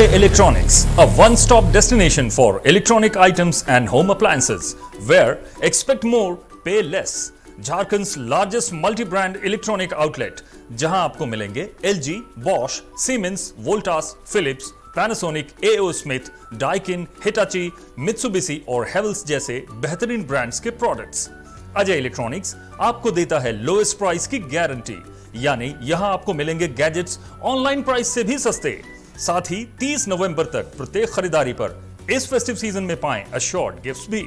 Electronics, a one-stop destination for electronic items and home appliances, where expect more, pay less. Jharkhand's largest multi brand electronic outlet, जहां आपको मिलेंगे LG, Bosch, Siemens, Voltas, Philips, Panasonic, AO Smith, Daikin, Hitachi, Mitsubishi और Havells जैसे बेहतरीन brands के products. Ajay electronics आपको देता है लोएस्ट प्राइस की गारंटी, यानी यहां आपको मिलेंगे गैजेट्स ऑनलाइन प्राइस से भी सस्ते। साथ ही 30 नवंबर तक प्रत्येक खरीदारी पर इस फेस्टिव सीजन में पाएं अश्योर्ड गिफ्ट्स भी।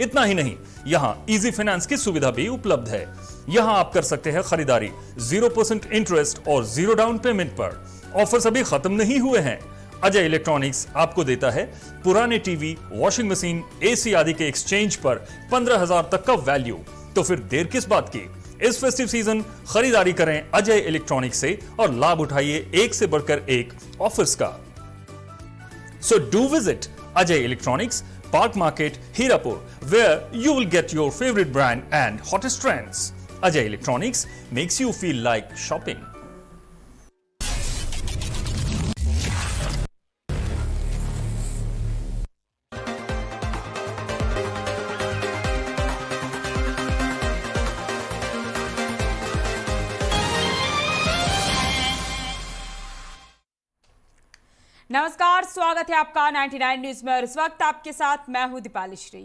इतना ही नहीं, यहां इजी फाइनेंस की सुविधा भी उपलब्ध है। यहां आप कर सकते हैं खरीदारी 0% इंटरेस्ट और 0 डाउन पेमेंट पर। ऑफर्स अभी खत्म नहीं हुए हैं। अजय इलेक्ट्रॉनिक्स आपको देता है पुराने टीवी, वॉशिंग मशीन, एसी आदि के एक्सचेंज पर 15,000 तक का वैल्यू। तो फिर देर किस बात की, इस फेस्टिव सीजन खरीदारी करें अजय इलेक्ट्रॉनिक्स से और लाभ उठाइए एक से बढ़कर एक ऑफर्स का। So do visit Ajay Electronics, Park Market, Hirapur, where you will get your favorite brand and hottest trends. Ajay Electronics makes you feel like shopping. नमस्कार, स्वागत है आपका 99 न्यूज में और इस वक्त आपके साथ मैं हूं दीपाली श्री।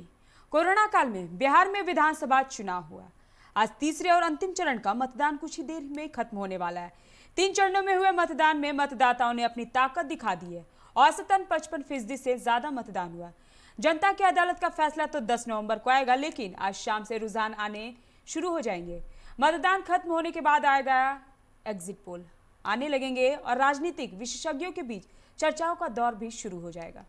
कोरोना काल में बिहार में विधानसभा चुनाव हुआ। आज तीसरे और अंतिम चरण का मतदान कुछ ही देर में खत्म होने वाला है। 3 चरणों में हुए मतदान में मतदाताओं ने अपनी ताकत दिखा दी है। औसतन 55% से ज्यादा मतदान हुआ। जनता की अदालत का फैसला तो 10 नवंबर को आएगा, लेकिन आज शाम से रुझान आने शुरू हो जाएंगे। मतदान खत्म होने के बाद आएगा एग्जिट पोल आने लगेंगे और राजनीतिक विशेषज्ञों के बीच चर्चाओं का दौर भी शुरू हो जाएगा।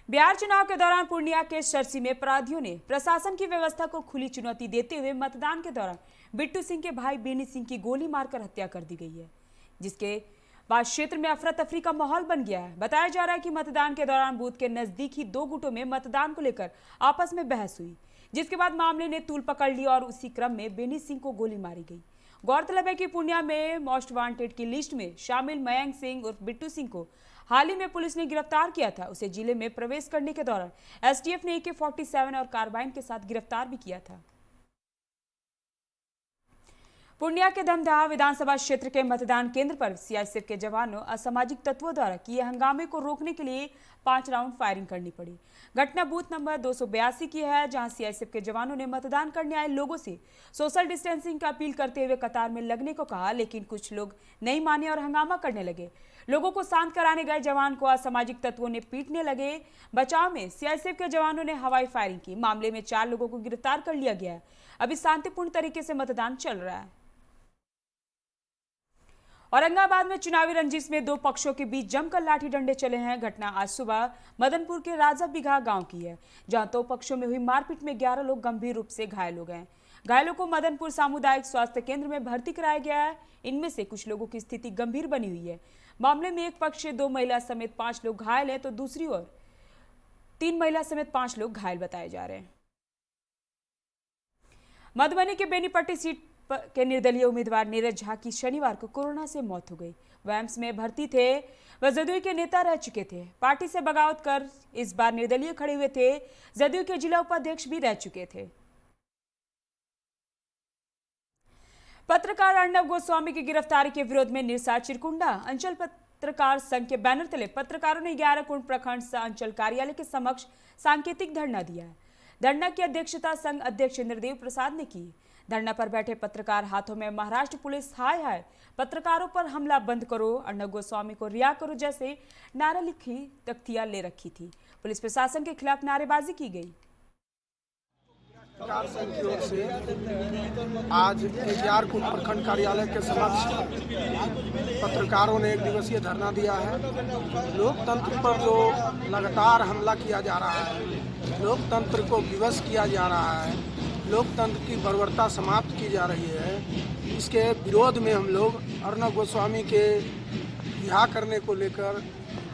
बिहार चुनाव के दौरान पूर्णिया के सरसी में अपराधियों ने प्रशासन की व्यवस्था को खुली चुनौती देते हुए मतदान के दौरान बिट्टू सिंह के भाई बेनी सिंह की गोली मारकर हत्या कर दी गई है, जिसके बाद क्षेत्र में अफरा तफरी का माहौल बन गया है। बताया जा रहा है कि मतदान के दौरान बूथ के नजदीक ही 2 गुटों में मतदान को लेकर आपस में बहस हुई, जिसके बाद मामले ने तूल पकड़ ली और उसी क्रम में बेनी सिंह को गोली मारी गई। गौरतलब है कि पूर्णिया में मोस्ट वांटेड की लिस्ट में शामिल मयंक सिंह और बिट्टू सिंह को हाल ही में पुलिस ने गिरफ्तार किया था। उसे जिले में प्रवेश करने के दौरान एसटीएफ ने AK-47 और कार्बाइन के साथ गिरफ्तार भी किया था। पूर्णिया के धमदाहा विधानसभा क्षेत्र के मतदान केंद्र पर सीआईएसएफ के जवानों असामाजिक तत्वों द्वारा किए हंगामे को रोकने के लिए 5 राउंड फायरिंग करनी पड़ी। घटना बूथ नंबर 282 की है, जहां सीआईएसएफ के जवानों ने मतदान करने आए लोगों से सोशल डिस्टेंसिंग का अपील करते हुए कतार में लगने को कहा, लेकिन कुछ लोग नहीं माने और हंगामा करने लगे। लोगों को शांत कराने गए जवान को असामाजिक तत्वों ने पीटने लगे। बचाव में सीआईएसएफ के जवानों ने हवाई फायरिंग की। मामले में 4 लोगों को गिरफ्तार कर लिया गया है। अभी शांतिपूर्ण तरीके से मतदान चल रहा है। औरंगाबाद में चुनावी रंजिश में 2 पक्षों के बीच जमकर लाठी डंडे चले हैं। घटना आज सुबह मदनपुर के राजा बिघा गांव की है, जहां 2 पक्षों में हुई मारपीट में 11 लोग गंभीर रूप से घायल हो गए। घायलों को मदनपुर सामुदायिक स्वास्थ्य केंद्र में भर्ती कराया गया है। इनमें से कुछ लोगों की स्थिति गंभीर बनी हुई है। मामले में एक पक्ष से 2 महिला समेत 5 लोग घायल हैं, तो दूसरी ओर 3 महिला समेत 5 लोग घायल बताए जा रहे हैं। मधुबनी के बेनीपट्टी सीट के निर्दलीय उम्मीदवार नीरज झा की शनिवार को कोरोना से मौत हो गई। वह एम्स में भर्ती थे। वह जदयू के नेता रह चुके थे। पार्टी से बगावत कर इस बार निर्दलीय खड़े हुए थे। जदयू के जिला उपाध्यक्ष भी रह चुके थे। पत्रकार अर्णव गोस्वामी की गिरफ्तारी के विरोध में निरसा चिरकुंडा अंचल पत्रकार संघ के बैनर तले पत्रकारों ने 11 कुंड प्रखंड अंचल कार्यालय के समक्ष सांकेतिक धरना दिया है। धरना की अध्यक्षता संघ अध्यक्ष इंद्रदेव प्रसाद ने की। धरना पर बैठे पत्रकार हाथों में महाराष्ट्र पुलिस हाय हाय, पत्रकारों पर हमला बंद करो, अर्णव गोस्वामी को रिहा करो जैसे नारा लिखी तख्तियां ले रखी थी। पुलिस प्रशासन के खिलाफ नारेबाजी की गई। पत्रकार संघ की ओर से आज KGR प्रखंड कार्यालय के समक्ष पत्रकारों ने 1 दिवसीय धरना दिया है। लोकतंत्र पर जो लगातार हमला किया जा रहा है, लोकतंत्र को विवश किया जा रहा है, लोकतंत्र की बर्बरता समाप्त की जा रही है, इसके विरोध में हम लोग अर्णव गोस्वामी के रिहा करने को लेकर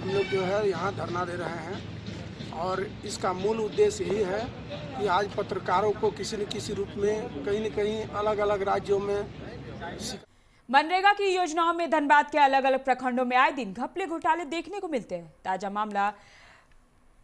हम लोग जो है यहाँ धरना दे रहे हैं। और इसका मूल उद्देश्य यही है कि आज पत्रकारों को किसी न किसी रूप में कहीं न कहीं अलग अलग राज्यों में मनरेगा की योजनाओं में धनबाद के अलग अलग प्रखंडों में आए दिन घपले घोटाले देखने को मिलते हैं। ताजा मामला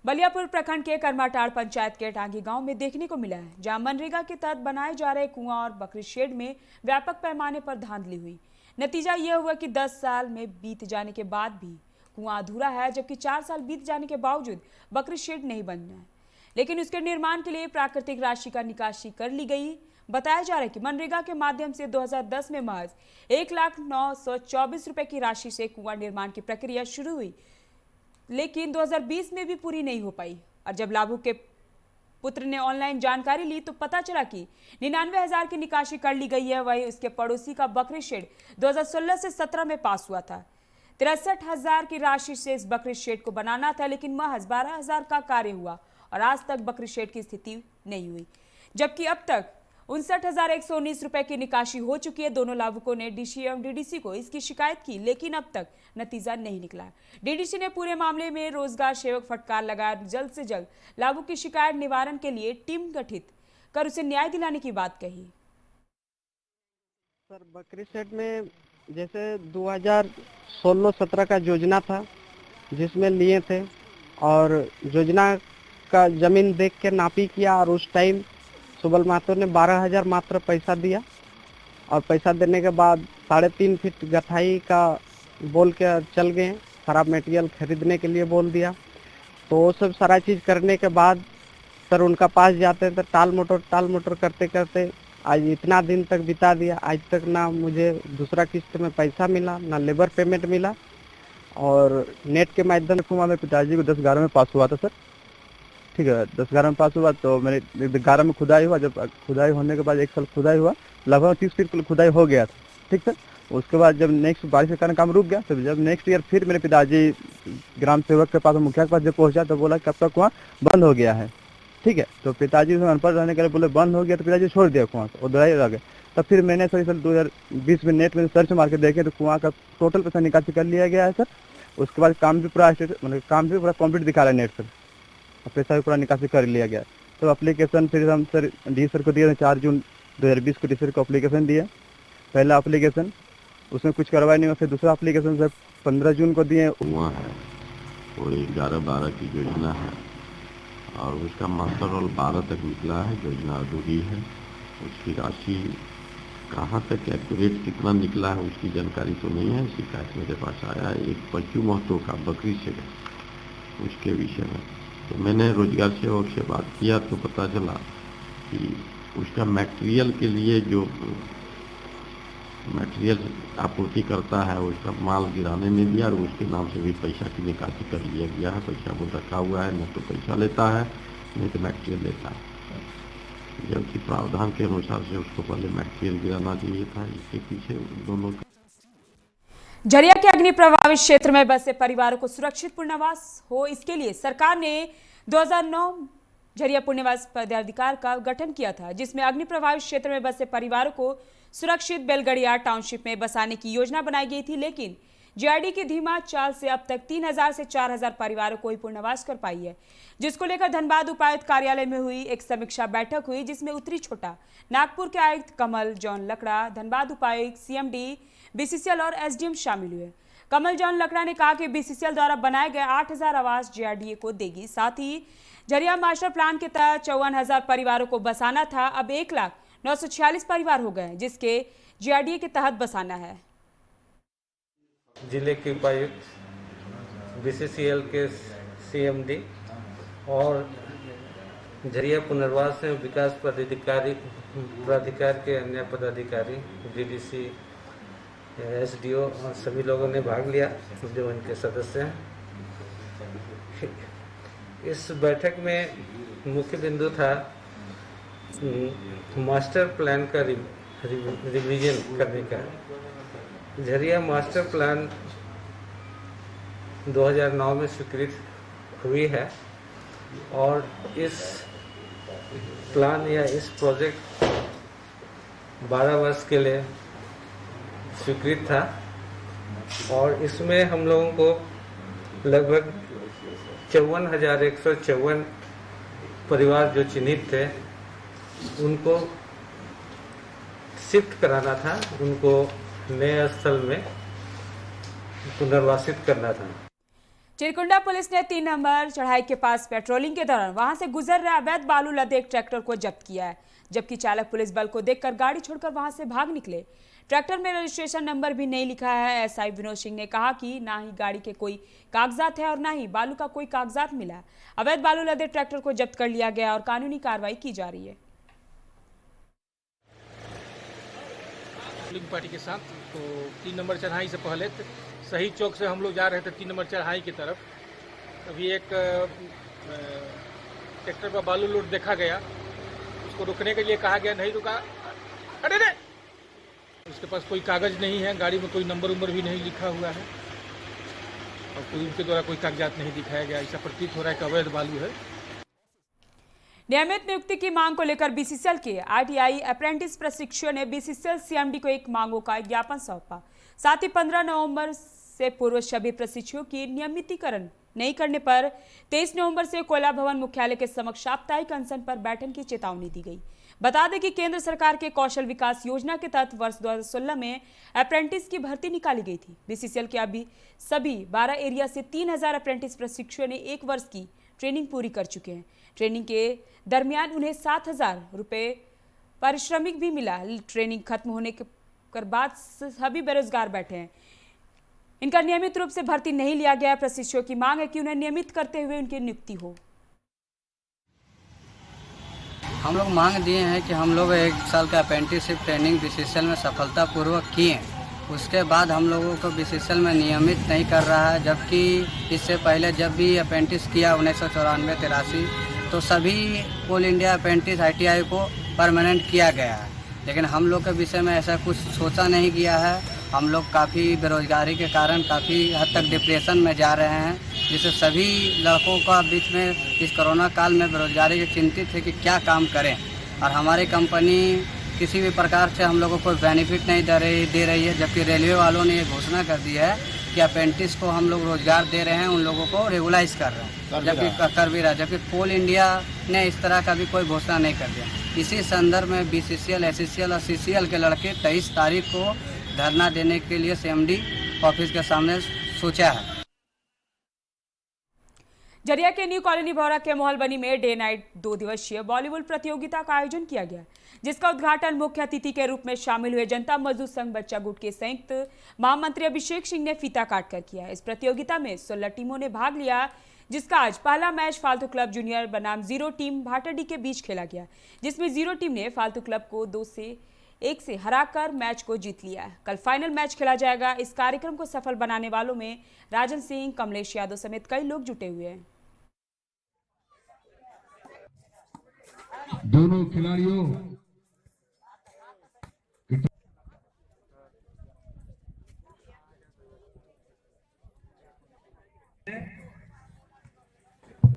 बलियापुर प्रखंड के करमाटाड़ पंचायत के टांगी गांव में देखने को मिला है, जहां मनरेगा के तहत बनाए जा रहे कुआं और बकरी शेड में व्यापक पैमाने पर धांधली हुई। नतीजा यह हुआ कि 10 साल में बीत जाने के बाद भी कुआं अधूरा है, जबकि 4 साल बीत जाने के बावजूद बकरी शेड नहीं बनना है, लेकिन उसके निर्माण के लिए प्राकृतिक राशि का निकासी कर ली गई। बताया जा रहा है कि मनरेगा के माध्यम से 2010 में महज 1,09,24 रुपए की राशि से कुआं निर्माण की प्रक्रिया शुरू हुई, लेकिन 2020 में भी पूरी नहीं हो पाई। और जब लाभुक के पुत्र ने ऑनलाइन जानकारी ली तो पता चला कि 99,000 की निकासी कर ली गई है। वहीं उसके पड़ोसी का बकरी शेड 2016 से 17 में पास हुआ था। 63,000 की राशि से इस बकरी शेड को बनाना था, लेकिन महज 12,000 का कार्य हुआ और आज तक बकरी शेड की स्थिति नहीं हुई, जबकि अब तक 59,119 रुपए की निकासी हो चुकी है। दोनों लाभुकों ने डीसी एवं डीडीसी को इसकी शिकायत की, लेकिन अब तक नतीजा नहीं निकला। डीडीसी ने पूरे मामले में रोजगार सेवक फटकार लगाया, जल्द से जल्द लाभुक की शिकायत निवारण के लिए टीम गठित कर उसे न्याय दिलाने की बात कही। सर, बकरी शेड में जैसे 2016-17 का योजना था जिसमें लिए थे, और योजना का जमीन देख के नापी किया, और उस टाइम सुबल माथुर ने 12,000 मात्र पैसा दिया, और पैसा देने के बाद 3.5 फीट गठाई का बोल के चल गए। खराब मटेरियल खरीदने के लिए बोल दिया, तो वो सब सारा चीज़ करने के बाद सर उनका पास जाते थे, टाल मोटर करते करते आज इतना दिन तक बिता दिया। आज तक ना मुझे दूसरा किस्त में पैसा मिला, ना लेबर पेमेंट मिला, और नेट के माध्यम से मेरे पिताजी को 10-11 में पास हुआ था सर। ठीक है, 10-11 में पास हुआ, तो मैंने 11 में खुदाई हुआ। जब खुदाई होने के बाद 1 साल खुदाई हुआ, लगभग 30 फीट खुदाई हो गया था। ठीक सर, उसके बाद जब नेक्स्ट बारिश के कारण काम रुक गया, तो जब नेक्स्ट ईयर फिर मेरे पिताजी ग्राम सेवक के पास, मुखिया के पास जब पहुंचा तो बोला कि अब तक कुआं बंद हो गया है। ठीक है, तो पिताजी अनपढ़ रहने के लिए बोले बंद हो गया, तो पिताजी छोड़ दिया कुआं और दवाई लगा। तब फिर मैंने सर 2020 में नेट में सर्च मार के देखे तो कुआं का टोटल पैसा निकासी कर लिया गया है सर। उसके बाद काम भी पूरा कंप्लीट दिखा रहा है नेट सर, पैसा भी पूरा निकासी कर लिया गया। तो एप्लीकेशन फिर हम सर डी सर को दिए, 4 जून 2020 को डी सर को एप्लीकेशन दिए। पहला एप्लीकेशन उसमें कुछ करवाया नहीं, फिर दूसरा एप्लीकेशन सर 15 जून को दिए। कुआं है वो 11-12 की योजना है, और उसका मास्टर रोल 12 तक निकला है। योजना अधूरी है, उसकी राशि कहाँ तक एक्यूरेट कितना निकला है उसकी जानकारी तो नहीं है। शिकायत मेरे पास आया है एक पच्चू महतो का बकरी शेड है, उसके विषय में। तो मैंने रोजगार सेवक से बात किया तो पता चला कि उसका मटेरियल के लिए जो मटेरियल आपूर्ति करता है उसका माल गिराने नहीं दिया, और उसके नाम से भी पैसा की निकासी कर लिया गया है। पैसा वो रखा हुआ है, न तो पैसा लेता है नहीं तो मटेरियल लेता है, जबकि प्रावधान के अनुसार से उसको पहले मटेरियल गिराना चाहिए था। इसके पीछे दोनों झरिया के अग्नि प्रभावित क्षेत्र में बसे परिवारों को सुरक्षित पुनर्वास हो, इसके लिए सरकार ने 2009 झरिया पुनर्वास पदाधिकार का गठन किया था, जिसमें अग्नि प्रभावित क्षेत्र में बसे परिवारों को सुरक्षित बेलगड़िया टाउनशिप में बसाने की योजना बनाई गई थी। लेकिन जीआरडी की धीमा चाल से अब तक 3,000 से 4,000 परिवारों को ही पुनर्वास कर पाई है, जिसको लेकर धनबाद उपायुक्त कार्यालय में हुई एक समीक्षा बैठक हुई, जिसमें उत्तरी छोटा नागपुर के आयुक्त कमल जॉन लकड़ा, धनबाद उपायुक्त, सीएमडी, बीसीसीएल और एसडीएम शामिल हुए। कमल जॉन लकड़ा ने कहा कि बीसीसीएल द्वारा बनाए गए 8,000 आवास जीआरडीए को देगी। साथ ही झरिया मास्टर प्लान के तहत 54,000 परिवारों को बसाना था, अब 1,0946 परिवार हो गए, जिसके जीआरडीए के तहत बसाना है। जिले के उपायुक्त, बीसीसीएल के सीएमडी और झरिया पुनर्वास एवं विकास प्राधिकार के अन्य पदाधिकारी, डीडीसी, एसडीओ और सभी लोगों ने भाग लिया जो इनके सदस्य हैं। इस बैठक में मुख्य बिंदु था मास्टर प्लान का रिवीजन करने का। झरिया मास्टर प्लान 2009 में स्वीकृत हुई है, और इस प्लान या इस प्रोजेक्ट 12 वर्ष के लिए स्वीकृत था, और इसमें हम लोगों को लगभग 54,154 परिवार जो चिन्हित थे उनको शिफ्ट कराना था, उनको नए स्थल में पुनर्वासित करना था। चिरकुंडा पुलिस ने 3 नंबर चढ़ाई के पास पेट्रोलिंग के दौरान वहां से गुजर रहे अवैध बालू लदे एक ट्रैक्टर को जब्त किया है, जबकि चालक पुलिस बल को देखकर गाड़ी छोड़कर वहां से भाग निकले। ट्रैक्टर में रजिस्ट्रेशन नंबर भी नहीं लिखा है। एसआई विनोद सिंह ने कहा कि ना ही गाड़ी के कोई कागजात है और ना ही बालू का कोई कागजात मिला। अवैध बालू लदे ट्रैक्टर को जब्त कर लिया गया और कानूनी कार्रवाई की जा रही है। पार्टी के साथ तो 3 नंबर चढ़ाई से पहले सही चौक से हम लोग जा रहे थे 3 नंबर चढ़ाई की तरफ। अभी एक ट्रैक्टर पर बालू लोड देखा गया, उसको रुकने के लिए कहा गया, नहीं रुका। अरे रे! उसके पास कोई कागज नहीं है, गाड़ी में कोई नंबर उम्बर भी नहीं लिखा हुआ है और कोई उनके द्वारा कोई कागजात नहीं दिखाया गया। ऐसा प्रतीत हो रहा है कि अवैध बालू है। नियमित नियुक्ति की मांग को लेकर बीसीसीएल के आरटीआई अप्रेंटिस प्रशिक्षु ने बीसीसीएल सीएमडी को एक मांगों का ज्ञापन सौंपा। साथ ही 15 नवंबर से पूर्व सभी प्रशिक्षुओं की नियमितीकरण नहीं करने पर 23 नवंबर से कोयला भवन मुख्यालय के समक्ष साप्ताहिक अनशन पर बैठन की चेतावनी दी गई। बता दें कि केंद्र सरकार के कौशल विकास योजना के तहत वर्ष 2016 में अप्रेंटिस की भर्ती निकाली गई थी। बीसीसीएल के अभी सभी 12 एरिया से 3000 अप्रेंटिस प्रशिक्षुओं ने 1 वर्ष की ट्रेनिंग पूरी कर चुके हैं। ट्रेनिंग के दरमियान उन्हें 7,000 रुपये पारिश्रमिक भी मिला। ट्रेनिंग खत्म होने के बाद सभी बेरोजगार बैठे हैं। इनका नियमित रूप से भर्ती नहीं लिया गया। प्रशिक्षुओं की मांग है कि उन्हें नियमित करते हुए उनकी नियुक्ति हो। हम लोग मांग दिए हैं कि हम लोग 1 साल का अप्रेंटिसशिप ट्रेनिंग बीसीसीएल में सफलतापूर्वक किए, उसके बाद हम लोगों को बीसीसीएल में नियमित नहीं कर रहा है। जबकि इससे पहले जब भी अप्रेंटिस किया 1994-83 तो सभी ऑल इंडिया अप्रेंटिस आईटीआई को परमानेंट किया गया है, लेकिन हम लोग के विषय में ऐसा कुछ सोचा नहीं गया है। हम लोग काफ़ी बेरोजगारी के कारण काफ़ी हद तक डिप्रेशन में जा रहे हैं, जिससे सभी लड़कों का बीच में इस कोरोना काल में बेरोजगारी के चिंतित है कि क्या काम करें। और हमारी कंपनी किसी भी प्रकार से हम लोगों को बेनिफिट नहीं दे रही है, जबकि रेलवे वालों ने ये घोषणा कर दी है कि अप्रेंटिस को हम लोग रोजगार दे रहे हैं, उन लोगों को रेगुलाइज कर रहे हैं, जबकि कोल इंडिया ने इस तरह का भी कोई घोषणा नहीं कर दिया। इसी संदर्भ में बीसीसीएल, एससीसीएल और सीसीएल के लड़के 23 तारीख को धरना देने के लिए सीएमडी ऑफिस के सामने सोचा है। झरिया के न्यू कॉलोनी भौरा के मोहलबनी में डे नाइट 2 दिवसीय बॉलीवुड प्रतियोगिता का आयोजन किया गया, जिसका उद्घाटन मुख्य अतिथि के रूप में शामिल हुए जनता मजदूर संघ बच्चा गुट के संयुक्त महामंत्री अभिषेक सिंह ने फीता काटकर किया। इस प्रतियोगिता में 16 टीमों ने भाग लिया, जिसका आज पहला मैच फालतू क्लब जूनियर बनाम 0 टीम भाटाडी के बीच खेला गया, जिसमें 0 टीम ने फालतू क्लब को 2-1 से हराकर मैच को जीत लिया। कल फाइनल मैच खेला जाएगा। इस कार्यक्रम को सफल बनाने वालों में राजन सिंह, कमलेश यादव समेत कई लोग जुटे हुए हैं। दोनों खिलाड़ियों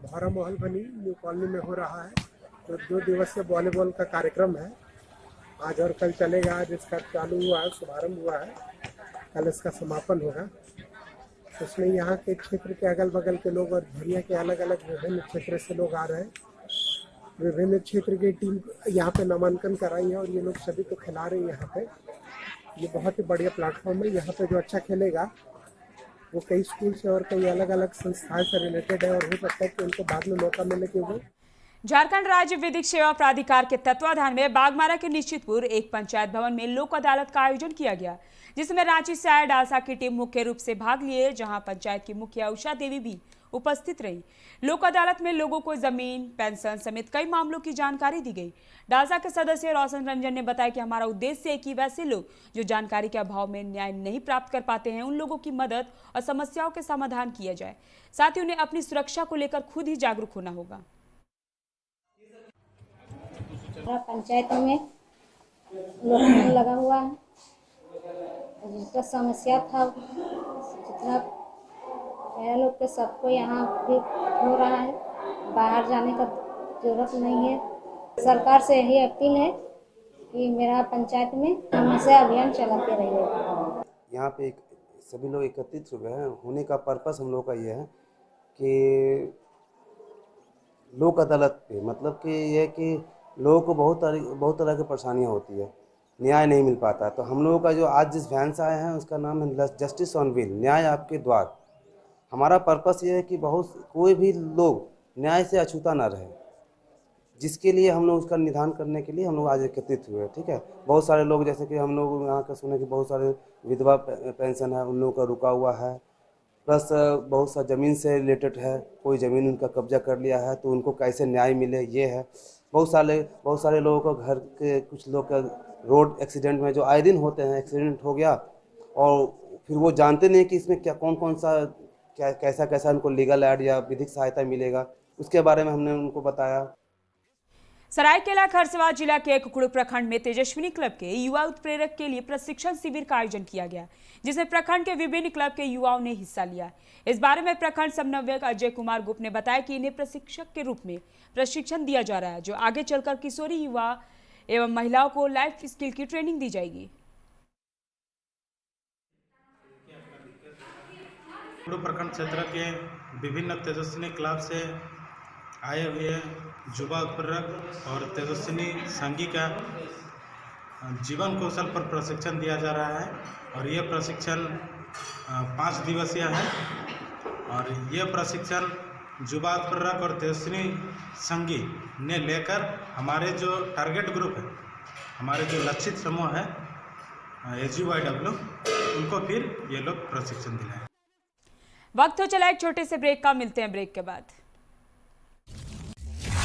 भौरा मोहलबनी न्यू कॉलोनी में हो रहा है तो 2 दिवसीय वॉलीबॉल का कार्यक्रम है। आज और कल चलेगा। आज इसका चालू हुआ है, शुभारंभ हुआ है, कल इसका समापन होगा। उसमें यहाँ के क्षेत्र के अगल बगल के लोग और झरिया के अलग अलग विभिन्न क्षेत्र से लोग आ रहे हैं। विभिन्न क्षेत्र की टीम यहाँ पे नामांकन कराई है और ये लोग सभी को खिला रहे हैं। यहाँ पे ये बहुत ही बढ़िया प्लेटफॉर्म है। यहाँ पे जो अच्छा खेलेगा वो कई स्कूल से और कई अलग अलग संस्थाएं से रिलेटेड है और हो सकता है कि उनको बाद में मौका मिले कि वो। झारखंड राज्य विधिक सेवा प्राधिकार के तत्वाधान में बागमारा के निश्चितपुर एक पंचायत भवन में लोक अदालत का आयोजन किया गया, जिसमें रांची से आए डालसा की टीम मुख्य रूप से भाग लिए, जहां पंचायत की मुखिया उषा देवी भी उपस्थित रही। लोक अदालत में लोगों को जमीन, पेंशन समेत कई मामलों की जानकारी दी गई। डालसा के सदस्य रोशन रंजन ने बताया कि हमारा उद्देश्य है कि वैसे लोग जो जानकारी के अभाव में न्याय नहीं प्राप्त कर पाते हैं, उन लोगों की मदद और समस्याओं के समाधान किया जाए। साथ ही उन्हें अपनी सुरक्षा को लेकर खुद ही जागरूक होना होगा। पंचायत में लोकल लगा हुआ है, जिसका समस्या था जितना मेरा लोग के सबको यहाँ भी हो रहा है। बाहर जाने का जरूरत नहीं है। सरकार से यही अपील है कि मेरा पंचायत में हमेशा अभियान चलाते रहिए। यहाँ पे सभी लोग एकत्रित हुए हैं। होने का पर्पस हम लोग का ये है कि लोक अदालत पे मतलब कि ये है कि लोगों को बहुत तरह की परेशानियाँ होती है। न्याय नहीं मिल पाता। तो हम लोगों का जो आज जिस वैन से आए हैं उसका नाम है जस्टिस ऑन व्हील, न्याय आपके द्वार। हमारा पर्पस ये है कि कोई भी लोग न्याय से अछूता ना रहे, जिसके लिए हम लोग उसका निदान करने के लिए हम लोग आज एकत्रित हुए। ठीक है, बहुत सारे लोग जैसे कि हम लोग यहाँ का सुने कि बहुत सारे विधवा पेंशन है उन लोगों का रुका हुआ है, प्लस बहुत सा ज़मीन से रिलेटेड है, कोई ज़मीन उनका कब्जा कर लिया है तो उनको कैसे न्याय मिले ये है। बहुत सारे लोगों को घर के कुछ लोग का रोड एक्सीडेंट में जो आए दिन होते हैं, एक्सीडेंट हो गया और फिर वो जानते नहीं कि इसमें क्या कौन सा कैसा उनको लीगल एड या विधिक सहायता मिलेगा, उसके बारे में हमने उनको बताया। सरायकेला खरसावां जिला के कुकुड़ प्रखंड में तेजस्विनी क्लब के युवा उत्प्रेरक के लिए प्रशिक्षण शिविर का आयोजन किया गया, जिसमें प्रखंड के विभिन्न क्लब के युवाओं ने हिस्सा लिया। इस बारे में प्रखंड समन्वयक अजय कुमार गुप्त ने बताया कि इन्हें प्रशिक्षक के रूप में प्रशिक्षण दिया जा रहा है, जो आगे चलकर किशोरी युवा एवं महिलाओं को लाइफ स्किल की ट्रेनिंग दी जाएगी। प्रखंड क्षेत्र के विभिन्न तेजस्विनी क्लब से आए हुए युवा उत्प्रेरक और तेजस्विनी संघी का जीवन कौशल पर प्रशिक्षण दिया जा रहा है और ये प्रशिक्षण 5 दिवसीय है और ये प्रशिक्षण युवा उत्प्रेरक और तेजस्विनी संघी ने लेकर हमारे जो टारगेट ग्रुप है, हमारे जो लक्षित समूह है SUYW, उनको फिर ये लोग प्रशिक्षण दिलाएं। वक्त हो चला एक छोटे से ब्रेक का, मिलते हैं ब्रेक के बाद।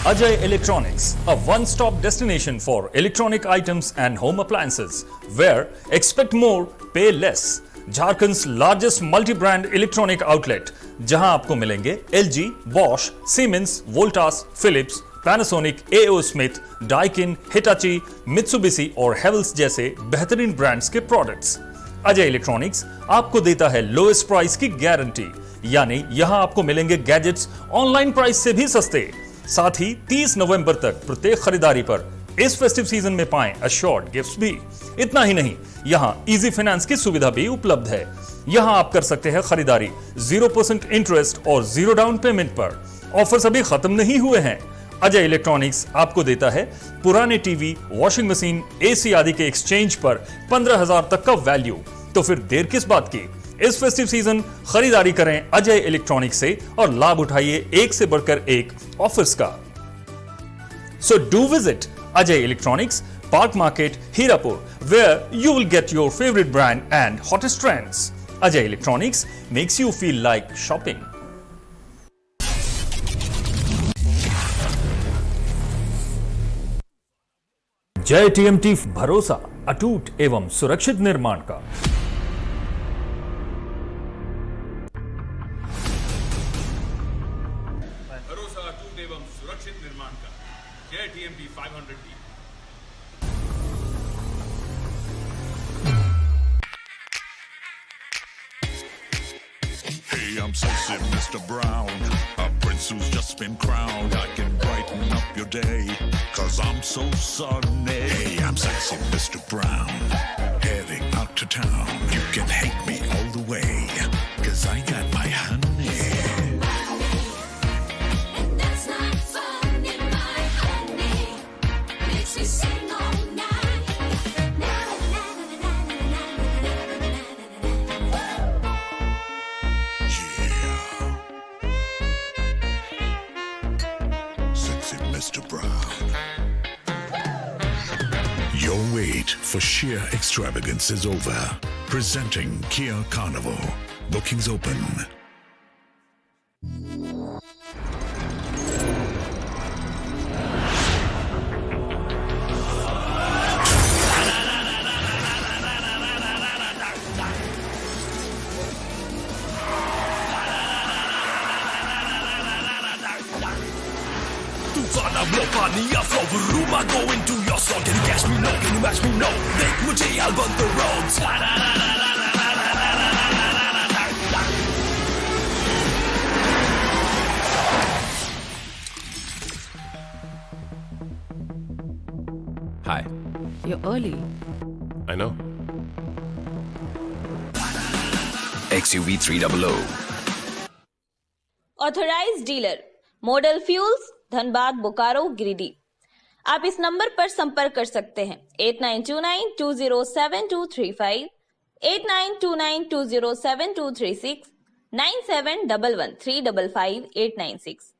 Ajay Electronics, a one-stop destination for electronic items and home appliances, where expect more, pay less. Jharkhand's largest multi brand electronic outlet, जहां आपको मिलेंगे LG, Bosch, Siemens, Voltas, Philips, Panasonic, AO Smith, Daikin, Hitachi, Mitsubishi और Havells जैसे बेहतरीन brands के products. Ajay electronics आपको देता है लोएस्ट प्राइस की गारंटी, यानी यहां आपको मिलेंगे गैजेट्स ऑनलाइन प्राइस से भी सस्ते। साथ ही 30 नवंबर तक प्रत्येक खरीदारी पर इस फेस्टिव सीजन में पाएं अश्योर्ड गिफ्ट्स भी। इतना ही नहीं, यहां इजी फाइनेंस की सुविधा भी उपलब्ध है। यहां आप कर सकते हैं खरीदारी 0% इंटरेस्ट और 0 डाउन पेमेंट पर। ऑफर्स अभी खत्म नहीं हुए हैं। अजय इलेक्ट्रॉनिक्स आपको देता है पुराने टीवी, वॉशिंग मशीन, AC आदि के एक्सचेंज पर 15,000 तक का वैल्यू। तो फिर देर किस बात की, इस फेस्टिव सीजन खरीदारी करें अजय इलेक्ट्रॉनिक्स से और लाभ उठाइए एक से बढ़कर एक ऑफर्स का। So do visit Ajay electronics, park market, Hirapur, where you will get your favourite brand and hottest trends. Ajay electronics makes you feel like shopping. Jai TMT, भरोसा अटूट एवं सुरक्षित निर्माण का। भरोसा अटूट एवं सुरक्षित निर्माण का, जय TMT 500D। Hey, I'm sexy Mr. Brown, a prince who's just been crowned. I can brighten up your day, 'cause I'm so sunny. Hey, I'm sexy Mr. Brown, heading out to town. You can hate me all the way, 'cause I got my honey. And that's not funny, my honey makes me sing all night. Sexy Mr. Brown. Your wait for sheer extravagance is over. Presenting Kia Carnival. Bookings open. I blow party, I flow the room, I go into your soul. Can you catch me? No. Can you match me? No. Make मुझे album the roads. Hi. You're early. I know. XUV 300. Authorised dealer model fuels, Dhanbad, Bokaro, Giridih. आप इस number पर संपर्क कर सकते हैं। 8929207235, 8929207236, 9711355896.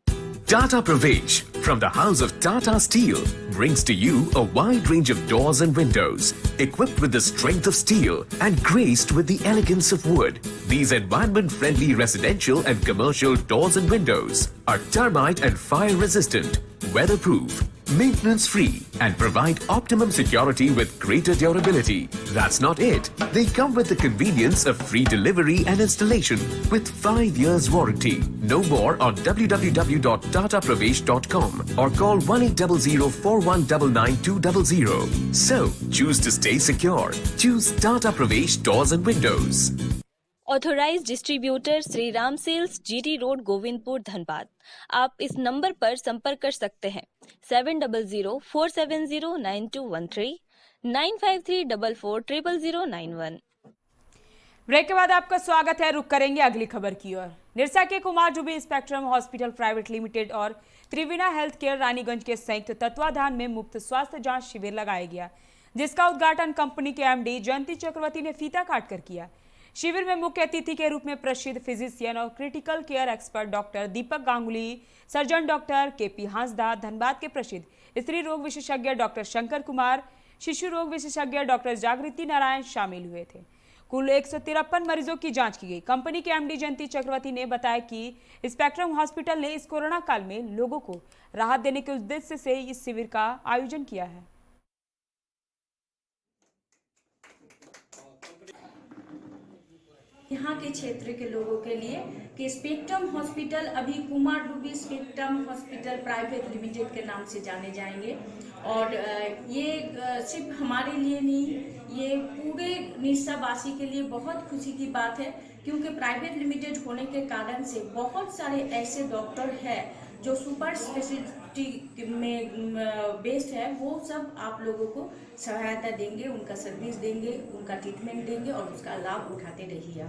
Tata Pravesh from the House of Tata Steel brings to you a wide range of doors and windows equipped with the strength of steel and graced with the elegance of wood. These environment-friendly residential and commercial doors and windows are termite and fire resistant, weatherproof, maintenance-free and provide optimum security with greater durability. That's not it. They come with the convenience of free delivery and installation with 5 years warranty. Know more on www.tatapravesh.com or call 180041999200. So, choose to stay secure. Choose Tata Pravesh Doors and Windows. Authorise distributor Shri Ram sales, GT road, Govindpur, Dhanbad. आप इस number पर संपर्क कर सकते हैं 7004709213, 9534400091। Break के बाद आपका स्वागत है। रुक करेंगे अगली खबर की ओर। निरसा के Kumar Jubi spectrum hospital private limited और त्रिवेणा हेल्थ केयर रानीगंज के संयुक्त तत्वाधान में मुफ्त स्वास्थ्य जांच शिविर लगाया गया, जिसका उद्घाटन कंपनी के MD जयंती चक्रवर्ती ने फीता काटकर किया। शिविर में मुख्य अतिथि के रूप में प्रसिद्ध फिजिशियन और critical care expert doctor Deepak Ganguly, surgeon doctor KP Hansda, Dhanbad के प्रसिद्ध स्त्री रोग विशेषज्ञ डॉक्टर शंकर कुमार, शिशु रोग विशेषज्ञ डॉक्टर जागृति नारायण शामिल हुए थे। कुल 153 मरीजों की जांच की गई। कंपनी के MD जयंती चक्रवर्ती ने बताया कि स्पेक्ट्रम हॉस्पिटल ने इस कोरोना काल में लोगों को राहत देने के उद्देश्य से इस शिविर का आयोजन किया है। यहाँ के क्षेत्र के लोगों के लिए कि स्पेक्ट्रम हॉस्पिटल अभी कुमार डुबी स्पेक्ट्रम हॉस्पिटल प्राइवेट लिमिटेड के नाम से जाने जाएंगे। और ये सिर्फ हमारे लिए नहीं, ये पूरे निरसावासी के लिए बहुत खुशी की बात है, क्योंकि प्राइवेट लिमिटेड होने के कारण से बहुत सारे ऐसे डॉक्टर हैं जो सुपर स्पेशलिटी में बेस्ड है, वो सब आप लोगों को सहायता देंगे, उनका सर्विस देंगे, उनका ट्रीटमेंट देंगे और उसका लाभ उठाते रहिए।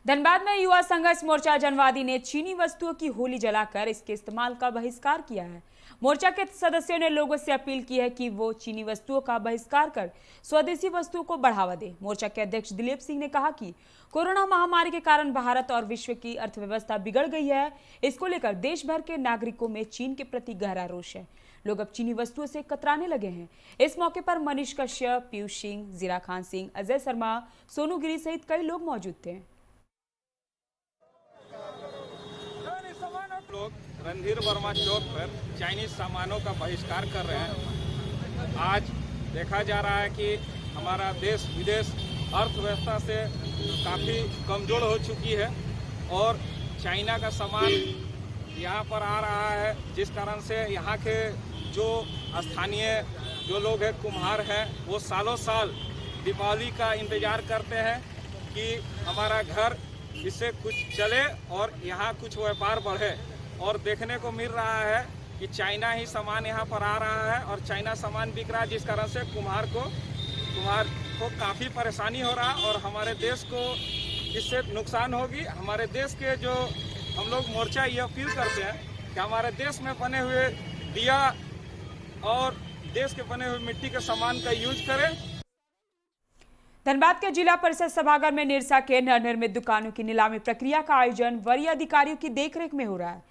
धनबाद में युवा संघर्ष मोर्चा जनवादी ने चीनी वस्तुओं की होली जलाकर इसके इस्तेमाल का बहिष्कार किया है। मोर्चा के सदस्यों ने लोगों से अपील की है कि वो चीनी वस्तुओं का बहिष्कार कर स्वदेशी वस्तुओं को बढ़ावा दे। मोर्चा के अध्यक्ष दिलीप सिंह ने कहा कि कोरोना महामारी के कारण भारत और विश्व की अर्थव्यवस्था बिगड़ गई है। इसको लेकर देश भर के नागरिकों में चीन के प्रति गहरा रोष है। लोग अब चीनी वस्तुओं से कतराने लगे हैं। इस मौके पर मनीष कश्यप, पीयूष सिंह, जीरा खान सिंह, अजय शर्मा, सोनू गिरी सहित कई लोग मौजूद थे। लोग रणधीर वर्मा चौक पर चाइनीज सामानों का बहिष्कार कर रहे हैं। आज देखा जा रहा है कि हमारा देश विदेश अर्थव्यवस्था से काफ़ी कमज़ोर हो चुकी है और चाइना का सामान यहाँ पर आ रहा है, जिस कारण से यहाँ के जो स्थानीय जो लोग हैं, कुम्हार हैं, वो सालों साल दीपावली का इंतज़ार करते हैं कि हमारा घर इससे कुछ चले और यहाँ कुछ व्यापार बढ़े। और देखने को मिल रहा है कि चाइना ही सामान यहाँ पर आ रहा है और चाइना सामान बिक रहा है, जिस कारण से कुम्हार को काफ़ी परेशानी हो रहा है और हमारे देश को इससे नुकसान होगी। हमारे देश के जो हम लोग मोर्चा ये अपील करते हैं कि हमारे देश में बने हुए दिया और देश के बने हुए मिट्टी के सामान का यूज करें। धनबाद के जिला परिषद सभागार में निरसा के नवनिर्मित दुकानों की नीलामी प्रक्रिया का आयोजन वरीय अधिकारियों की देखरेख में हो रहा है,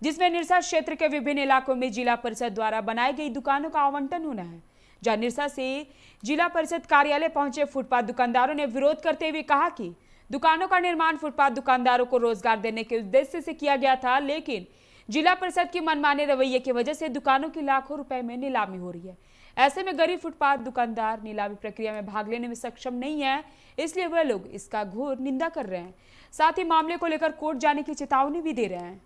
जिसमें निरसा क्षेत्र के विभिन्न इलाकों में जिला परिषद द्वारा बनाई गई दुकानों का आवंटन होना है। जहां निरसा से जिला परिषद कार्यालय पहुंचे फुटपाथ दुकानदारों ने विरोध करते हुए कहा कि दुकानों का निर्माण फुटपाथ दुकानदारों को रोजगार देने के उद्देश्य से किया गया था, लेकिन जिला परिषद की मनमाने रवैये की वजह से दुकानों की लाखों रुपए में नीलामी हो रही है। ऐसे में गरीब फुटपाथ दुकानदार नीलामी प्रक्रिया में भाग लेने में सक्षम नहीं है, इसलिए वह लोग इसका घोर निंदा कर रहे हैं। साथ ही मामले को लेकर कोर्ट जाने की चेतावनी भी दे रहे हैं।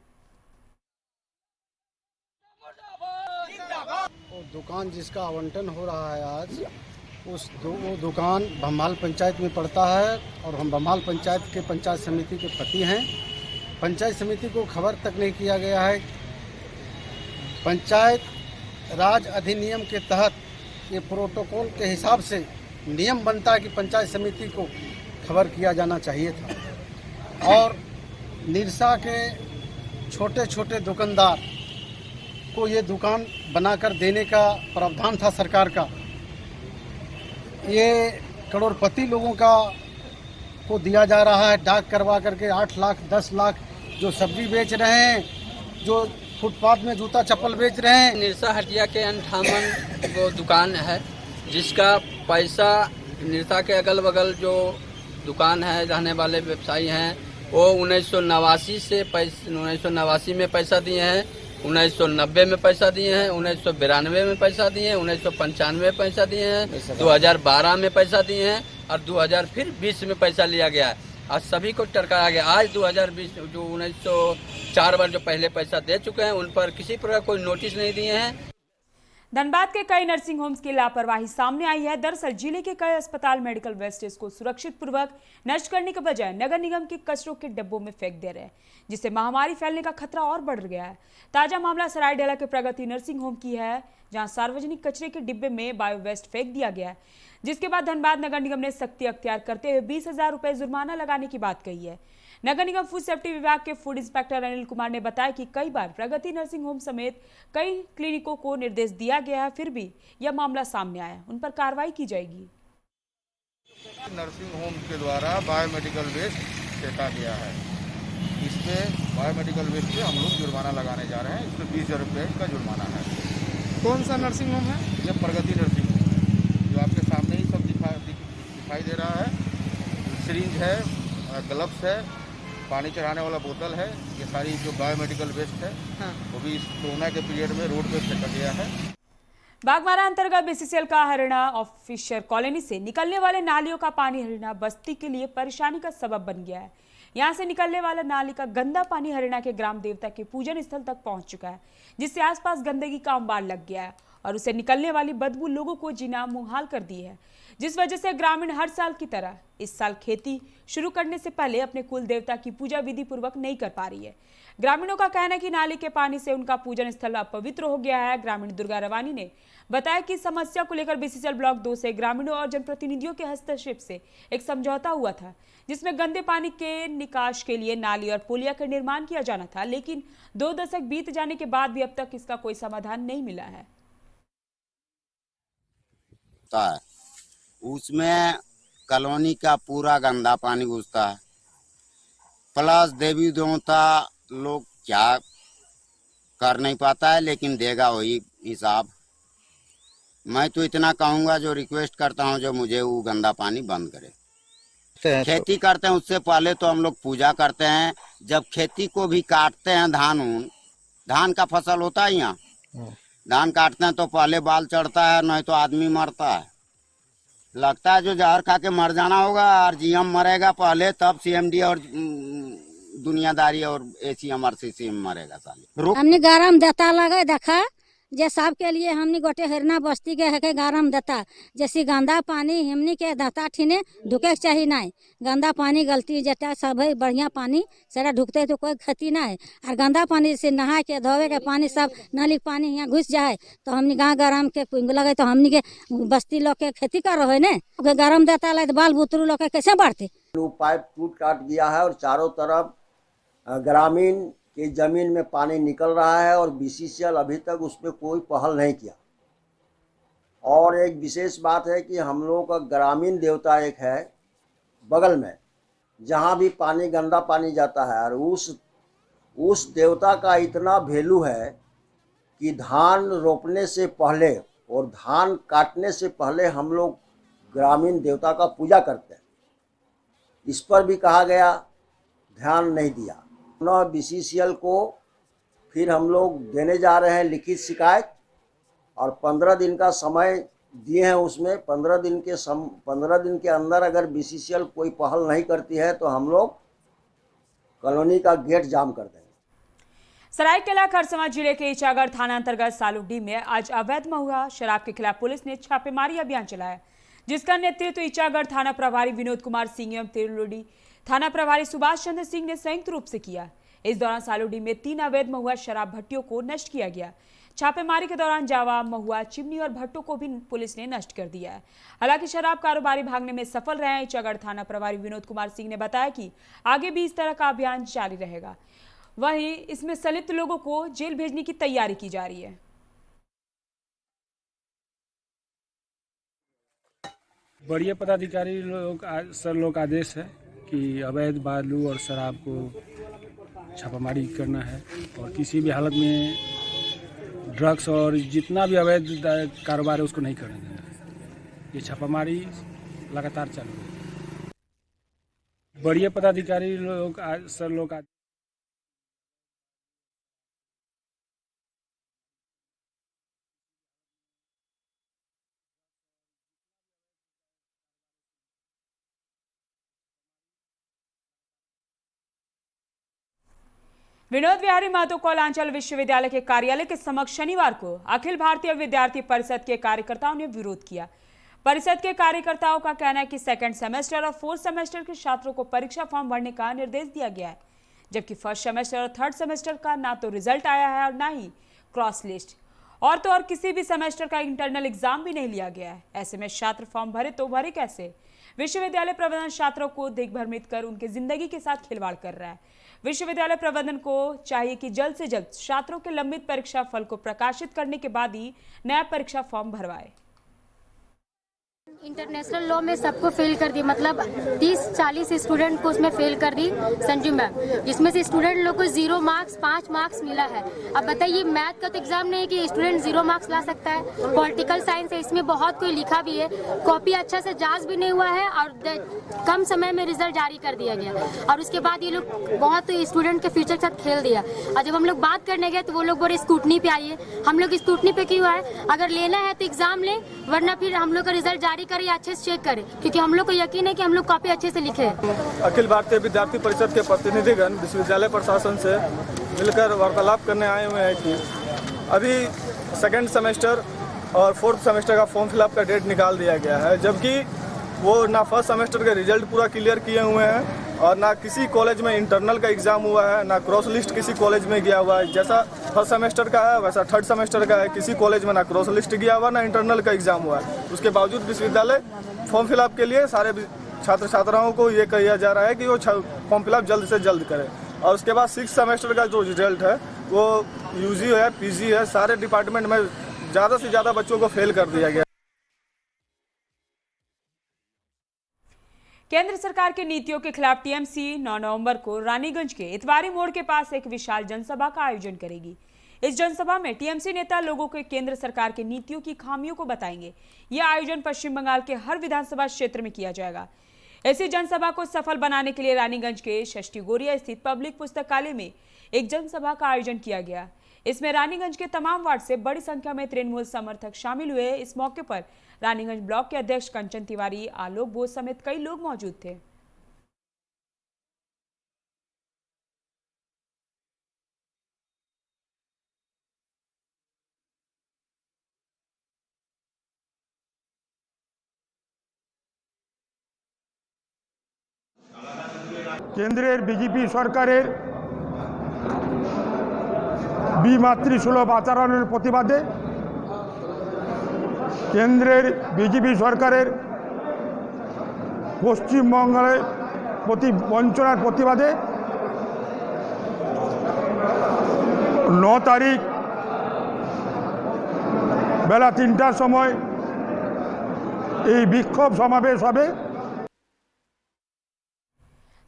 दुकान जिसका आवंटन हो रहा है आज, वो दुकान बम्हाल पंचायत में पड़ता है और हम बम्हाल पंचायत के पंचायत समिति के पति हैं। पंचायत समिति को खबर तक नहीं किया गया है। पंचायत राज अधिनियम के तहत ये प्रोटोकॉल के हिसाब से नियम बनता है कि पंचायत समिति को खबर किया जाना चाहिए था। और निरसा के छोटे छोटे दुकानदार को ये दुकान बनाकर देने का प्रावधान था सरकार का, ये करोड़पति लोगों को दिया जा रहा है डाक करवा करके 8 लाख 10 लाख जो सब्जी बेच रहे हैं, जो फुटपाथ में जूता चप्पल बेच रहे हैं। निरसा हटिया के 58 वो दुकान है जिसका पैसा निरसा के अगल बगल जो दुकान है रहने वाले व्यवसायी हैं वो 1989 में पैसा दिए हैं, 1990 में पैसा दिए हैं, 1992 में पैसा दिए हैं, 1995 में पैसा दिए हैं, 2012 में पैसा दिए हैं और 2020 में पैसा लिया गया है। आज सभी को टरकाया गया। आज 2020 जो 1904 बार जो पहले पैसा दे चुके हैं उन पर किसी प्रकार कोई नोटिस नहीं दिए हैं। धनबाद के कई नर्सिंग होम्स की लापरवाही सामने आई है। दरअसल जिले के कई अस्पताल मेडिकल वेस्टेज को सुरक्षित पूर्वक नष्ट करने के बजाय नगर निगम के कचरों के डिब्बों में फेंक दे रहे हैं, जिससे महामारी फैलने का खतरा और बढ़ गया है। ताजा मामला सरायडेला के प्रगति नर्सिंग होम की है, जहां सार्वजनिक कचरे के डिब्बे में बायो वेस्ट फेंक दिया गया है, जिसके बाद धनबाद नगर निगम ने सख्ती अख्तियार करते हुए 20,000 रुपए जुर्माना लगाने की बात कही है। नगर निगम फूड सेफ्टी विभाग के फूड इंस्पेक्टर अनिल कुमार ने बताया कि कई बार प्रगति नर्सिंग होम समेत कई क्लिनिकों को निर्देश दिया गया है, फिर भी यह मामला सामने आया, उन पर कार्रवाई की जाएगी। नर्सिंग होम के द्वारा बायोमेडिकल वेस्ट फेंका गया है, इसमें बायोमेडिकल वेस्ट पे हम लोग जुर्माना लगाने जा रहे हैं। इसमें 20,000 रुपये का जुर्माना है। कौन सा नर्सिंग होम है? ये प्रगति नर्सिंग होम जो आपके सामने ही सब दिखाई दे रहा है। सिरिंज है, ग्लव्स है, पानी चढ़ाने वाला बोतल है, ये सारी जो बायोमेडिकल वेस्ट है वो भी इस कोरोना के पीरियड में रोड पे फेंका गया है। बागमारा अंतर्गत बीसीसीएल का हरियाणा ऑफिसर कॉलोनी से निकलने वाले नालियों का पानी हरियाणा बस्ती के लिए परेशानी का सबब बन गया है। यहां से निकलने वाला नाली का गंदा पानी हरियाणा के ग्राम देवता के पूजन स्थल तक पहुंच चुका है, जिससे आसपास गंदगी का अंबार लग गया है और उसे निकलने वाली बदबू लोगों को जीना मुहाल कर दी है, जिस वजह से ग्रामीण हर साल की तरह इस साल खेती शुरू करने से पहले अपने कुल देवता की पूजा विधि पूर्वक नहीं कर पा रही है। ग्रामीणों का कहना है कि नाली के पानी से उनका पूजन स्थल अपवित्र हो गया है। ग्रामीण दुर्गा रवानी ने बताया कि समस्या को लेकर बीसीसीएल ब्लॉक 2 से ग्रामीणों और जनप्रतिनिधियों के हस्तक्षेप से एक समझौता हुआ था, जिसमें गंदे पानी के निकास के लिए नाली और पुलिया का निर्माण किया जाना था, लेकिन 2 दशक बीत जाने के बाद भी अब तक इसका कोई समाधान नहीं मिला है। उसमें कॉलोनी का पूरा गंदा पानी घुसता है, प्लस देवी देवता लोग क्या कर नहीं पाता है, लेकिन देगा वही हिसाब। मैं तो इतना कहूँगा, जो रिक्वेस्ट करता हूँ, जो मुझे वो गंदा पानी बंद करे। खेती करते हैं उससे पहले तो हम लोग पूजा करते हैं। जब खेती को भी काटते हैं, धान का फसल होता है, यहाँ धान काटते हैं तो पहले बाल चढ़ता है, नहीं तो आदमी मरता है। लगता है जो जहर खा के मर जाना होगा, और जीएम मरेगा पहले, तब सीएमडी और दुनियादारी और एसीएम और सीसीएम मरेगा साले। हमने गरम देता लगे देखा जे सब के लिए हमने गोटे हरना बस्ती के है के गरम देता, जैसे गंदा पानी हमने के देता ठीने ढुके चाहिए नहीं। गंदा पानी गलती जेटा सब है, बढ़िया पानी सारा ढुकते तो कोई क्षति ना है। और गंदा पानी से नहा के धोवे के पानी सब नाली पानी यहाँ घुस जाए तो हमने गाँव गरम के लगे तो हमने के बस्ती लोग के खेती कर रहे ने गरम देता लगे बाल बुतरू लोग के कैसे बढ़ते। पाइप टूट काट गया है और चारों तरफ ग्रामीण की जमीन में पानी निकल रहा है और बीसीसीएल अभी तक उस पर कोई पहल नहीं किया। और एक विशेष बात है कि हम लोगों का ग्रामीण देवता एक है बगल में, जहाँ भी पानी गंदा पानी जाता है, और उस देवता का इतना वैल्यू है कि धान रोपने से पहले और धान काटने से पहले हम लोग ग्रामीण देवता का पूजा करते हैं। इस पर भी कहा गया, ध्यान नहीं दिया। बीसीसीएल को फिर हम लोग देने जा रहे हैं लिखित शिकायत, और 15 दिन का समय दिए हैं। उसमें 15 दिन के अंदर अगर बीसीसीएल कोई पहल नहीं करती है तो हम लोग कॉलोनी का गेट जाम कर देंगे। सरायकेला खरसावां जिले के ईचागढ़ थाना अंतर्गत सालुडी में आज अवैध महुआ शराब के खिलाफ पुलिस ने छापेमारी अभियान चलाया, जिसका नेतृत्व ईचागढ़ थाना प्रभारी विनोद कुमार सिंह एवं तिरुलोडी थाना प्रभारी सुभाष चंद्र सिंह ने संयुक्त रूप से किया। इस दौरान सालुडी में 3 अवैध महुआ शराब भट्टियों को नष्ट किया गया। छापेमारी के दौरान जावा, महुआ, चिमनी और भट्टों को भी पुलिस ने नष्ट कर दिया है। हालांकि शराब कारोबारी भागने में सफल रहे हैं। ईचागढ़ थाना प्रभारी विनोद कुमार सिंह ने बताया कि आगे भी इस तरह का अभियान जारी रहेगा। वहीं इसमें संलिप्त लोगों को जेल भेजने की तैयारी की जा रही है। बड़े पदाधिकारी लोग सर लोग आदेश है कि अवैध बालू और शराब को छापामारी करना है और किसी भी हालत में ड्रग्स और जितना भी अवैध कारोबार है उसको नहीं करने देना है। ये छापामारी लगातार चालू है। बड़े पदाधिकारी लोग सर लोग विनोद विहारी महतो कौलांचल विश्वविद्यालय के कार्यालय के समक्ष शनिवार को अखिल भारतीय विद्यार्थी परिषद के कार्यकर्ताओं ने विरोध किया। परिषद के कार्यकर्ताओं का कहना है कि सेकंड सेमेस्टर और फोर्थ सेमेस्टर के छात्रों को परीक्षा फॉर्म भरने का निर्देश दिया गया है, जबकि फर्स्ट सेमेस्टर और थर्ड सेमेस्टर का ना तो रिजल्ट आया है और ना ही क्रॉस लिस्ट, और तो और किसी भी सेमेस्टर का इंटरनल एग्जाम भी नहीं लिया गया है। ऐसे में छात्र फॉर्म भरे तो भरे कैसे? विश्वविद्यालय प्रबंधन छात्रों को दिग्भ्रमित कर उनके जिंदगी के साथ खिलवाड़ कर रहा है। विश्वविद्यालय प्रबंधन को चाहिए कि जल्द से जल्द छात्रों के लंबित परीक्षा फल को प्रकाशित करने के बाद ही नया परीक्षा फॉर्म भरवाए। इंटरनेशनल लॉ में सबको फेल कर दी, मतलब 30-40 स्टूडेंट को उसमें फेल कर दी संजू मैम, जिसमें से स्टूडेंट लोग को 0 मार्क्स 5 मार्क्स मिला है। अब बताइए, मैथ का तो एग्जाम नहीं है कि स्टूडेंट 0 मार्क्स ला सकता है। पॉलिटिकल साइंस है, इसमें बहुत कोई लिखा भी है, कॉपी अच्छा से जांच भी नहीं हुआ है और कम समय में रिजल्ट जारी कर दिया गया। और उसके बाद ये लोग बहुत स्टूडेंट के फ्यूचर के साथ खेल दिया। और जब हम लोग बात करने गए तो वो लोग बोले स्कूटनी पे आइए। हम लोग स्कूटनी पे क्यों आए? अगर लेना है तो एग्जाम लें, वरना फिर हम लोग का रिजल्ट जारी करें या अच्छे से चेक करें, क्योंकि हम लोग को यकीन है कि हम लोग कॉपी अच्छे से लिखे। अखिल भारतीय विद्यार्थी परिषद के प्रतिनिधिगण विश्वविद्यालय प्रशासन से मिलकर वार्तालाप करने आए हुए हैं कि अभी सेकेंड सेमेस्टर और फोर्थ सेमेस्टर का फॉर्म फिलअप का डेट निकाल दिया गया है, जबकि वो ना फर्स्ट सेमेस्टर का रिजल्ट पूरा क्लियर किए हुए हैं और ना किसी कॉलेज में इंटरनल का एग्जाम हुआ है, ना क्रॉस लिस्ट किसी कॉलेज में गया हुआ है। जैसा फर्स्ट सेमेस्टर का है वैसा थर्ड सेमेस्टर का है, किसी कॉलेज में ना क्रॉस लिस्ट गया हुआ ना इंटरनल का एग्जाम हुआ है। उसके बावजूद विश्वविद्यालय फॉर्म फिलअप के लिए सारे छात्र छात्राओं को ये कहा जा रहा है कि वो फॉर्म फिलअप जल्द से जल्द करें। और उसके बाद 6th सेमेस्टर का जो रिजल्ट है वो यूजी है, पीजी है, सारे डिपार्टमेंट में ज़्यादा से ज़्यादा बच्चों को फेल कर दिया गया। केंद्र सरकार की नीतियों के खिलाफ टीएमसी 9 नवंबर को रानीगंज के इतवारी मोड़ के पास एक विशाल जनसभा का आयोजन करेगी। इस जनसभा में टीएमसी नेता लोगों को केंद्र सरकार की नीतियों की खामियों को बताएंगे। यह आयोजन पश्चिम बंगाल के हर विधानसभा क्षेत्र में किया जाएगा। ऐसी जनसभा को सफल बनाने के लिए रानीगंज के षष्ठी गोरिया स्थित पब्लिक पुस्तकालय में एक जनसभा का आयोजन किया गया। इसमें रानीगंज के तमाम वार्ड से बड़ी संख्या में तृणमूल समर्थक शामिल हुए। इस मौके पर रानीगंज ब्लॉक के अध्यक्ष कंचन तिवारी, आलोक बोस समेत कई लोग मौजूद थे। केंद्रेर बीजेपी सरकारेर विमातृसुलभ आचरणेर प्रतिबादे केंद्रेर बीजेपी सरकारेर पश्चिम बंगालेर प्रति वंचनार प्रतिबादे 9 तारीख बेला 3टार समय এই বিক্ষোভ সমাবেশ হবে।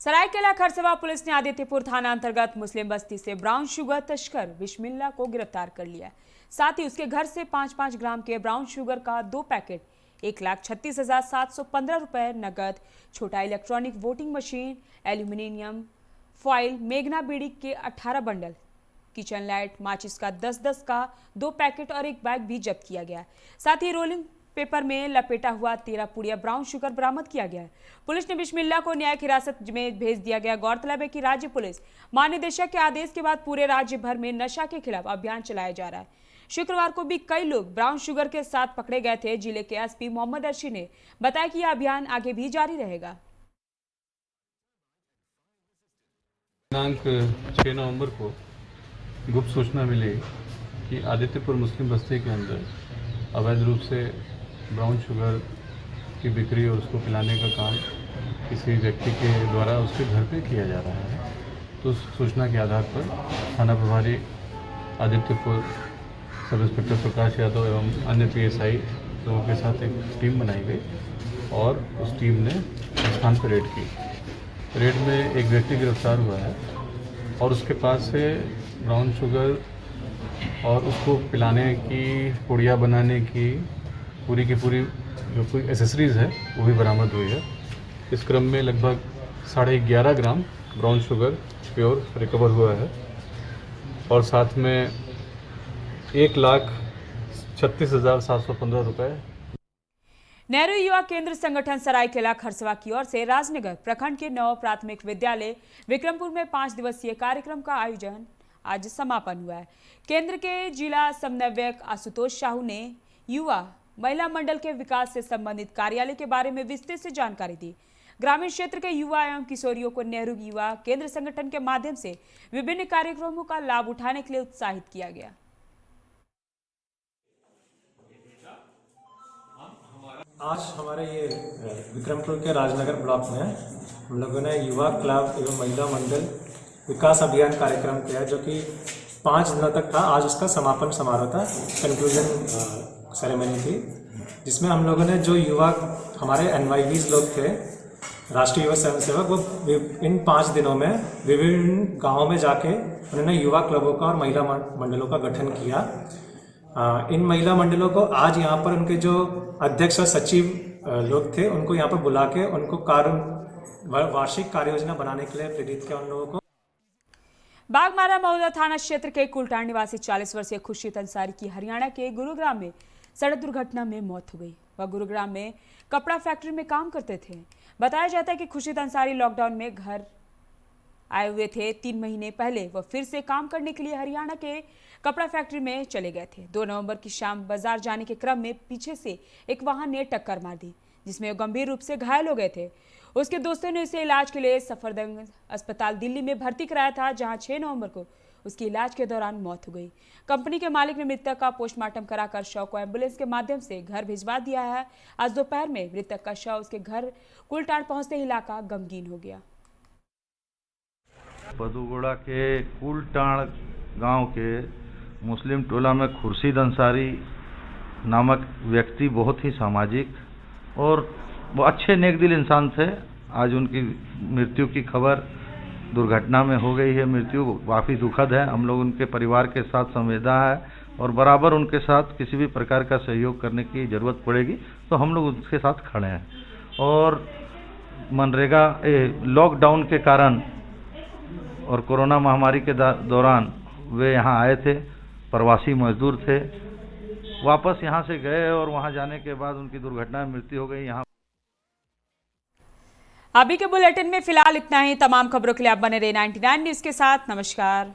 सरायकेला खरसवा पुलिस ने आदित्यपुर थाना अंतर्गत मुस्लिम बस्ती से ब्राउन शुगर तस्कर बिस्मिल्ला को गिरफ्तार कर लिया। साथ ही उसके घर से 5-5 ग्राम के ब्राउन शुगर का 2 पैकेट, 1,36,715 रुपए नगद, छोटा electronic voting machine, aluminium foil, मेघना बीड़ी के 18 बंडल, किचन लाइट, माचिस का 10-10 का 2 पैकेट और एक बैग भी जब्त किया गया। साथ ही रोलिंग पेपर में लपेटा हुआ 13 पुड़िया ब्राउन शुगर बरामद किया गया। पुलिस ने बिस्मिल्ला को न्यायिक हिरासत में भेज दिया गया। गौरतलब है कि राज्य पुलिस महानिदेशक के आदेश के बाद पूरे राज्य भर में नशा के खिलाफ अभियान चलाया जा रहा है। शुक्रवार को भी कई लोग ब्राउन शुगर के साथ पकड़े गए थे। जिले के एसपी मोहम्मद अर्शी ने बताया कि यह अभियान आगे भी जारी रहेगा। दिनांक 6 नवंबर को गुप्त सूचना मिली कि आदित्यपुर मुस्लिम बस्ती के अंदर अवैध रूप से ब्राउन शुगर की बिक्री और उसको पिलाने का काम किसी व्यक्ति के द्वारा उसके घर पे किया जा रहा है। तो उस सूचना के आधार पर थाना प्रभारी आदित्यपुर सब इंस्पेक्टर प्रकाश यादव एवं अन्य PSI लोगों के साथ एक टीम बनाई गई और उस टीम ने स्थान पर रेड की। रेड में एक व्यक्ति गिरफ्तार हुआ है और उसके पास से ब्राउन शुगर और उसको पिलाने की, पुड़िया बनाने की पूरी जो कोई एसेसरीज़ है वो भी बरामद हुई है। इस क्रम में लगभग 11.5 gram brown sugar pure recover हुआ है और साथ में 1,36,715 रुपये। नेहरू युवा केंद्र संगठन सरायकेला खरसवा की ओर से राजनगर प्रखंड के 9 प्राथमिक विद्यालय विक्रमपुर में 5 दिवसीय कार्यक्रम का आयोजन आज समापन हुआ है। केंद्र के जिला समन्वयक आशुतोष साहू ने युवा महिला मंडल के विकास से संबंधित कार्यालय के बारे में विस्तृत से जानकारी दी। ग्रामीण क्षेत्र के युवा एवं किशोरियों को नेहरू युवा केंद्र संगठन के माध्यम से विभिन्न कार्यक्रमों का लाभ उठाने के लिए उत्साहित किया गया। आज हमारे ये विक्रमपुर के राजनगर ब्लॉक में हम लोगों ने युवा क्लब एवं महिला मंडल विकास अभियान कार्यक्रम किया जो कि 5 दिनों तक था। आज उसका समापन समारोह था, कंक्लूजन सेरेमनी थी, जिसमें हम लोगों ने जो युवा हमारे एनवाईवीज लोग थे, राष्ट्रीय युवा स्वयंसेवक, वो इन 5 दिनों में विभिन्न गाँवों में जाके उन्होंने युवा क्लबों का और महिला मंडलों का गठन किया। इन महिला मंडलों को आज यहाँ पर उनके जो अध्यक्ष और सचिव लोग थे उनको यहाँ पर बुला के उनको वार्षिक कार्य योजना बनाने के लिए प्रेरित किया उन लोगों को। बागमारा महुदा थाना क्षेत्र के कुलटाण निवासी 40 वर्षीय खुर्शीद अंसारी की हरियाणा के गुरुग्राम में सड़क दुर्घटना में मौत हो गई। वह गुरुग्राम में कपड़ा फैक्ट्री में काम करते थे। बताया जाता है कि खुर्शीद अंसारी लॉकडाउन में घर आए हुए थे। 3 महीने पहले वह फिर से काम करने के लिए हरियाणा के कपड़ा फैक्ट्री में चले गए थे। 2 नवंबर की शाम बाजार जाने के क्रम में पीछे से एक वाहन ने टक्कर मार दी, जिसमें वो गंभीर रूप से घायल हो गए थे। उसके दोस्तों ने उसे इलाज के लिए सफदरजंग अस्पताल दिल्ली में भर्ती कराया था, जहां 6 नवंबर को उसकी इलाज के दौरान मौत हो गई। कंपनी के मालिक ने मृतक का पोस्टमार्टम कराकर शव को एम्बुलेंस के माध्यम से घर भिजवा दिया है। आज दोपहर में मृतक का शव उसके घर कुलटाण पहुंचते ही इलाका गमगीन हो गया। बदुगोड़ा के कुलटाण गांव के मुस्लिम टोला में खुर्शीद अंसारी नामक व्यक्ति बहुत ही सामाजिक और वो अच्छे नेकदिल इंसान थे। आज उनकी मृत्यु की खबर दुर्घटना में हो गई है। मृत्यु काफ़ी दुखद है। हम लोग उनके परिवार के साथ संवेदना है और बराबर उनके साथ किसी भी प्रकार का सहयोग करने की ज़रूरत पड़ेगी तो हम लोग उसके साथ खड़े हैं। और मनरेगा लॉकडाउन के कारण और कोरोना महामारी के दौरान वे यहाँ आए थे, प्रवासी मजदूर थे, वापस यहाँ से गए और वहाँ जाने के बाद उनकी दुर्घटना में मृत्यु हो गई। यहाँ अभी के बुलेटिन में फिलहाल इतना ही। तमाम खबरों के लिए आप बने रहे 99 न्यूज के साथ। नमस्कार।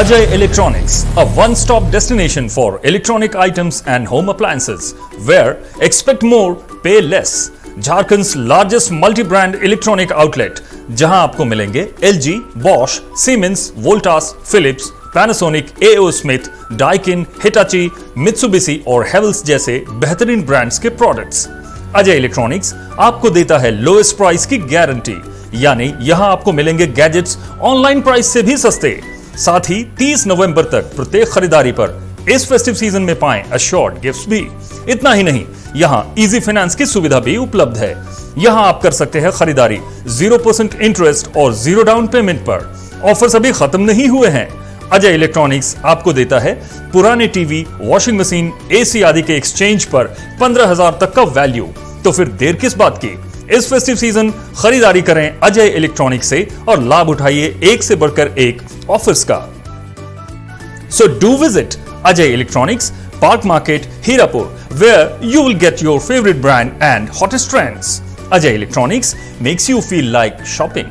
Ajay Electronics, a one-stop destination for electronic items and home appliances, where expect more, pay less. Jharkhand's largest multi brand electronic outlet, जहां आपको मिलेंगे LG, Bosch, Siemens, Voltas, Philips, Panasonic, AO Smith, Daikin, Hitachi, Mitsubishi और Havells जैसे बेहतरीन brands के products. Ajay electronics आपको देता है लोएस्ट प्राइस की गारंटी, यानी यहां आपको मिलेंगे गैजेट्स ऑनलाइन प्राइस से भी सस्ते। साथ ही 30 नवंबर तक प्रत्येक खरीदारी पर इस फेस्टिव सीजन में पाएं अश्योर्ड गिफ्ट्स भी। इतना ही नहीं, यहां इजी फाइनेंस की सुविधा भी उपलब्ध है। यहां आप कर सकते हैं खरीदारी 0% इंटरेस्ट और 0 डाउन पेमेंट पर। ऑफर्स अभी खत्म नहीं हुए हैं। अजय इलेक्ट्रॉनिक्स आपको देता है पुराने टीवी, वॉशिंग मशीन, AC आदि के एक्सचेंज पर 15,000 तक का वैल्यू। तो फिर देर किस बात की, इस फेस्टिव सीजन खरीदारी करें अजय इलेक्ट्रॉनिक्स से और लाभ उठाइए एक से बढ़कर एक ऑफर्स का। So do visit Ajay Electronics, Park Market, Hirapur, where you will get your favorite brand and hottest trends. Ajay Electronics makes you feel like shopping.